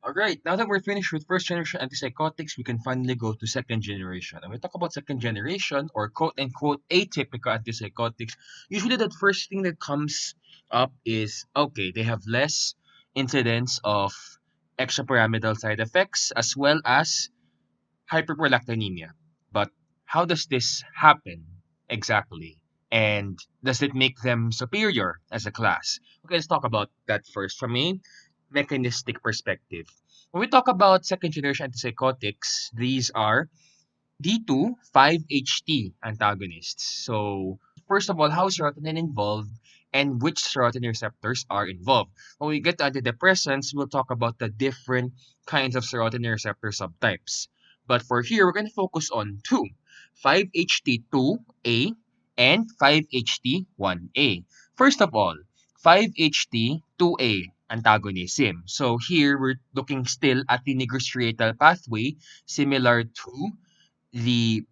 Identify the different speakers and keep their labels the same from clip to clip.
Speaker 1: Alright, now that we're finished with first generation antipsychotics, we can finally go to second generation. And when we talk about second generation or quote unquote atypical antipsychotics, usually the first thing that comes up is okay, they have less incidence of extrapyramidal side effects as well as hyperprolactinemia. But how does this happen exactly? And does it make them superior as a class? Okay, let's talk about that first from a mechanistic perspective. When we talk about second generation antipsychotics, these are D2 5-HT antagonists. So, first of all, how is serotonin involved and which serotonin receptors are involved? When we get to antidepressants, we'll talk about the different kinds of serotonin receptor subtypes. But for here, we're going to focus on two, 5-HT2A and 5-HT1A. First of all, 5-HT2A antagonism. So here, we're looking still at the nigrostriatal pathway similar to the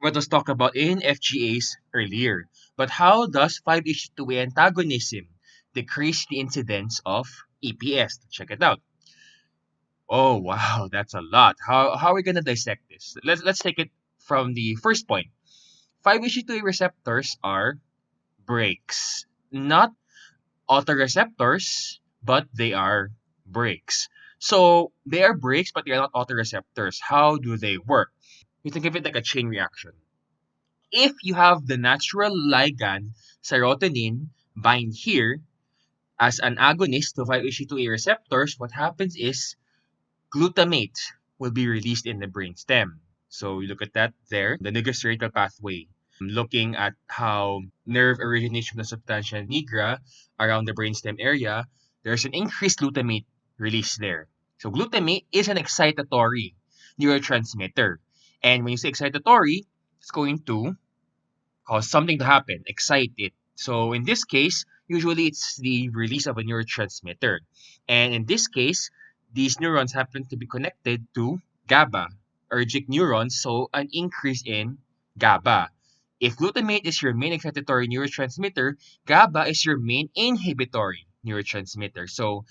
Speaker 1: what was talked about in FGAs earlier. But how does 5-HT2A antagonism decrease the incidence of EPS? Check it out. Oh wow, that's a lot. How are we gonna dissect this? Let's take it from the first point. 5-HT2A receptors are brakes, not autoreceptors, but they are brakes. So they are brakes, but they are not autoreceptors. How do they work? You think of it like a chain reaction. If you have the natural ligand serotonin bind here as an agonist to 5-HT2A receptors, what happens is glutamate will be released in the brainstem. So you look at that there, the nigrostriatal pathway. Looking at how nerve originates from the substantia nigra around the brainstem area, there's an increased glutamate release there. So glutamate is an excitatory neurotransmitter. And when you say excitatory, it's going to cause something to happen, excite it. So in this case, usually it's the release of a neurotransmitter. And in this case, these neurons happen to be connected to GABA, ergic neurons, so an increase in GABA. If glutamate is your main excitatory neurotransmitter, GABA is your main inhibitory neurotransmitter. So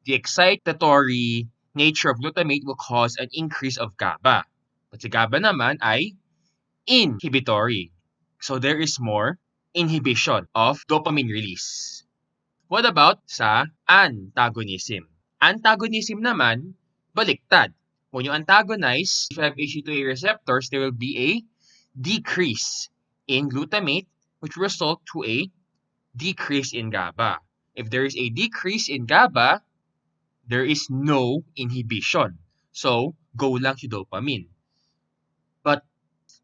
Speaker 1: the excitatory nature of glutamate will cause an increase of GABA. But si GABA naman ay inhibitory. So there is more inhibition of dopamine release. What about sa antagonism? Antagonism naman, baliktad. When you antagonize 5-HT2A receptors, there will be a decrease in glutamate, which will result to a decrease in GABA. If there is a decrease in GABA, there is no inhibition. So, go lang si dopamine. But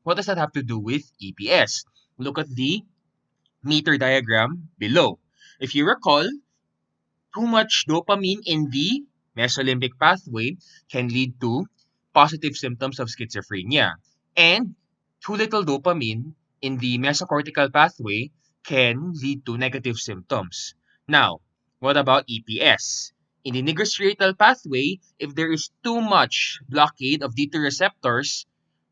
Speaker 1: what does that have to do with EPS? Look at the meter diagram below. If you recall, too much dopamine in the mesolimbic pathway can lead to positive symptoms of schizophrenia. And too little dopamine in the mesocortical pathway can lead to negative symptoms. Now, what about EPS? In the nigrostriatal pathway, if there is too much blockade of D2 receptors,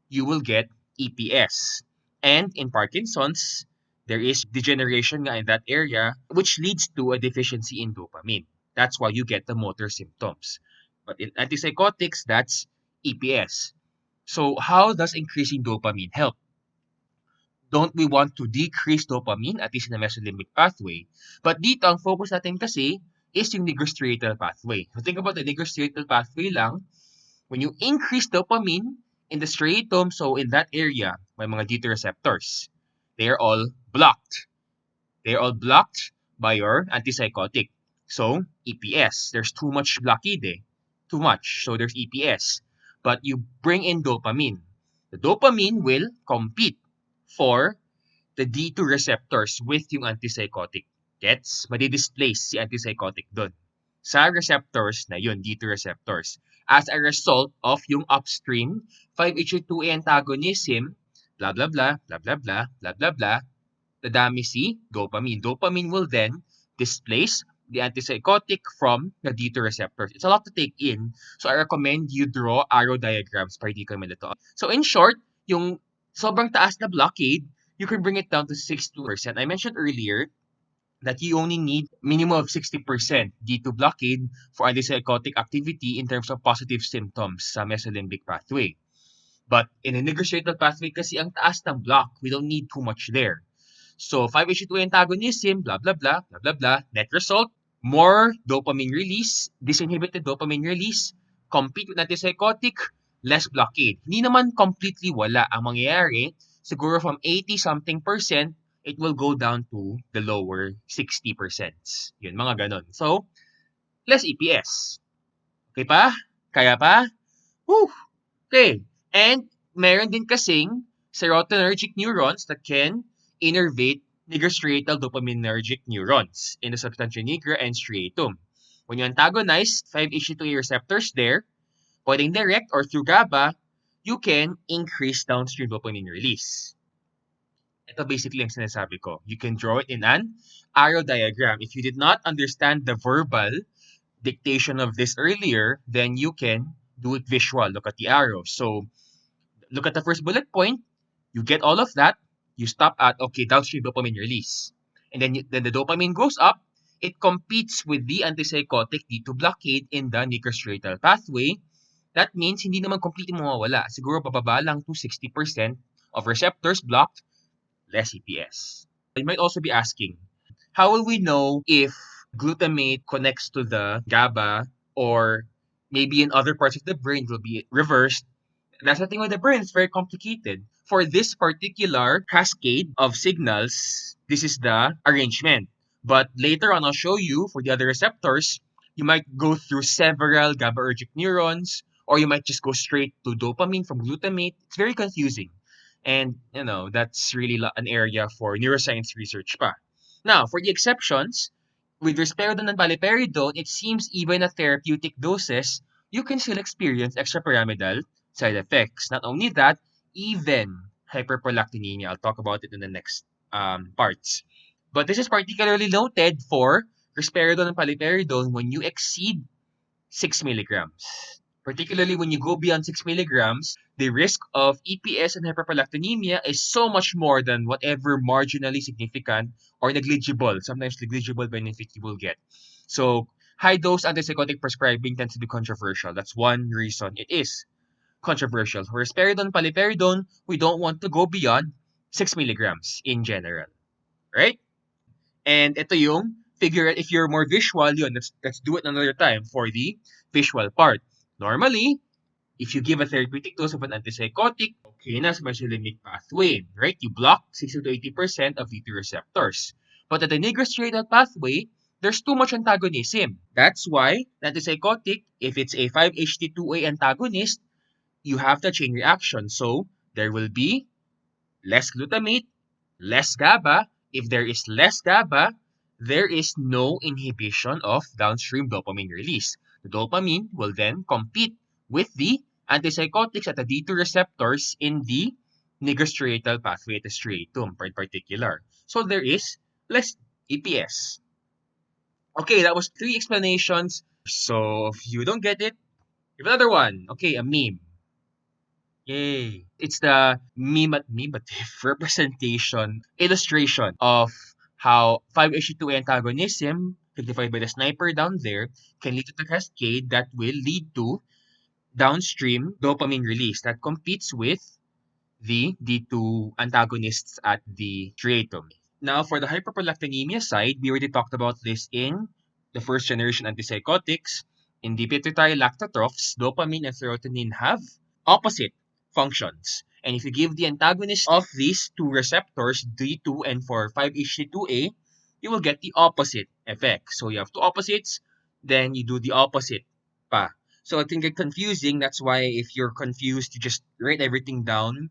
Speaker 1: you will get EPS. And in Parkinson's, there is degeneration nga in that area, which leads to a deficiency in dopamine. That's why you get the motor symptoms. But in antipsychotics, that's EPS. So how does increasing dopamine help? Don't we want to decrease dopamine, at least in the mesolimbic pathway? But dito, ang focus natin kasi is yung nigrostriatal pathway. So think about the nigrostriatal pathway lang. When you increase dopamine in the striatum, so in that area, may mga D2 receptors. They are all blocked. They are all blocked by your antipsychotic. So, EPS. There's too much blockade eh. Too much. So, there's EPS. But you bring in dopamine. The dopamine will compete for the D2 receptors with yung antipsychotic. Gets? Madi-displace si antipsychotic dun sa receptors na yun, D2 receptors. As a result of yung upstream 5-HT2A antagonism, blah, blah, blah, blah, blah, blah, blah, blah, blah, dadami si dopamine. Dopamine will then displace the antipsychotic from the D2 receptors. It's a lot to take in, so I recommend you draw arrow diagrams para di ka malito. So in short, yung sobrang taas na blockade, you can bring it down to 62%. I mentioned earlier that you only need minimum of 60% D2 blockade for antipsychotic activity in terms of positive symptoms sa mesolimbic pathway. But in a negotiated pathway kasi ang taas ng block, we don't need too much there. So 5-HT2 antagonism, blah, blah, blah, blah, blah, blah. Net result, more dopamine release, disinhibited dopamine release, compete with antipsychotic, less blockade. Hindi naman completely wala ang mangyayari. Siguro from 80-something%, it will go down to the lower 60%. Yun, mga ganon. So, less EPS. Okay pa? Kaya pa? Woo! Okay. And meron din kasing serotonergic neurons that can innervate nigrostriatal dopaminergic neurons in the substantia nigra and striatum. When you antagonize 5-HT2A receptors there, pwedeng direct or through GABA, you can increase downstream dopamine release. Ito basically ang sinasabi ko. You can draw it in an arrow diagram. If you did not understand the verbal dictation of this earlier, then you can do it visual. Look at the arrow. So, look at the first bullet point. You get all of that. You stop at, okay, downstream dopamine release. And then the dopamine goes up. It competes with the antipsychotic D2 blockade in the nigrostriatal pathway. That means hindi naman completely mawawala. Siguro bababa lang to 60% of receptors blocked, less EPS. You might also be asking, how will we know if glutamate connects to the GABA or maybe in other parts of the brain will be reversed? That's the thing with the brain, it's very complicated. For this particular cascade of signals, this is the arrangement. But later on, I'll show you for the other receptors, you might go through several GABAergic neurons, or you might just go straight to dopamine from glutamate. It's very confusing. And, that's really an area for neuroscience research pa. Now, for the exceptions, with risperidone and paliperidone, it seems even at therapeutic doses, you can still experience extrapyramidal side effects. Not only that, even hyperprolactinemia. I'll talk about it in the next parts. But this is particularly noted for risperidone and paliperidone when you exceed 6 milligrams. Particularly when you go beyond 6 milligrams, the risk of EPS and hyperprolactinemia is so much more than whatever marginally significant or negligible, sometimes negligible benefit you will get. So, high-dose antipsychotic prescribing tends to be controversial. That's one reason it is controversial. For risperidone, paliperidone, we don't want to go beyond 6 milligrams in general. Right? And ito yung figure, if you're more visual, yun, let's do it another time for the visual part. Normally, if you give a therapeutic dose of an antipsychotic, okay na sa mesolimbic pathway, right? You block 60 to 80% of D2 receptors. But at the nigrostriatal pathway, there's too much antagonism. That's why antipsychotic, if it's a 5-HT2A antagonist, you have the chain reaction. So, there will be less glutamate, less GABA. If there is less GABA, there is no inhibition of downstream dopamine release. The dopamine will then compete with the antipsychotics at the D2 receptors in the nigrostriatal pathway at the striatum in particular. So there is less EPS. Okay, that was 3 explanations. So if you don't get it, give another one. Okay, a meme. Yay! It's the mimetic representation, illustration of how 5-HT2 antagonism, signified by the sniper down there, can lead to the cascade that will lead to downstream dopamine release that competes with the D2 antagonists at the striatum. Now, for the hyperprolactinemia side, we already talked about this in the first generation antipsychotics. In the pituitary lactotrophs, dopamine and serotonin have opposite functions. And if you give the antagonist of these two receptors, D2 and for 5-HT2A, you will get the opposite effect. So you have two opposites, then you do the opposite pa. So it can get confusing. That's why if you're confused, you just write everything down,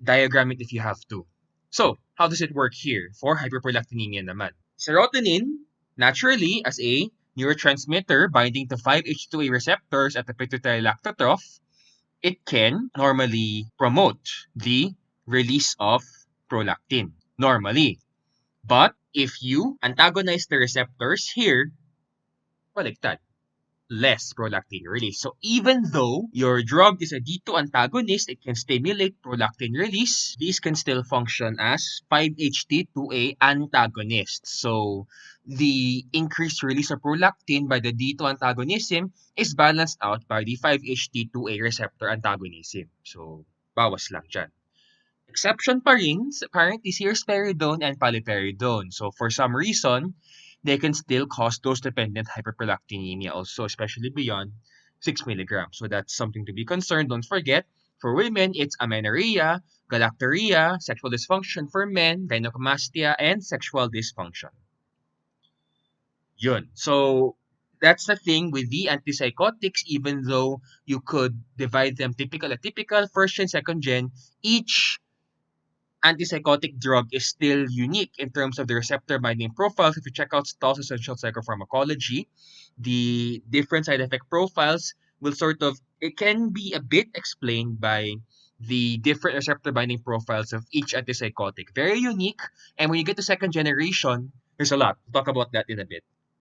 Speaker 1: diagram it if you have to. So, how does it work here for hyperprolactinemia naman? Serotonin, naturally, as a neurotransmitter binding to 5-HT2A receptors at the pituitary lactotroph, it can normally promote the release of prolactin, normally. But if you antagonize the receptors here, baliktad. less prolactin release. So even though your drug is a D2 antagonist, it can stimulate prolactin release. These can still function as 5-HT2A antagonists. So the increased release of prolactin by the D2 antagonism is balanced out by the 5-HT2A receptor antagonism. So bawas lang dyan. Exception pa rin, apparently, risperidone and paliperidone. So, for some reason, they can still cause dose-dependent hyperprolactinemia also, especially beyond 6 milligrams. So, that's something to be concerned. Don't forget, for women, it's amenorrhea, galactorrhea, sexual dysfunction. For men, gynecomastia, and sexual dysfunction. Yun. So, that's the thing with the antipsychotics, even though you could divide them typical, atypical, first gen, second gen, each antipsychotic drug is still unique in terms of the receptor binding profiles. If you check out Stahl's Essential Psychopharmacology, the different side effect profiles will it can be a bit explained by the different receptor binding profiles of each antipsychotic. Very unique. And when you get to second generation, there's a lot. We'll talk about that in a bit.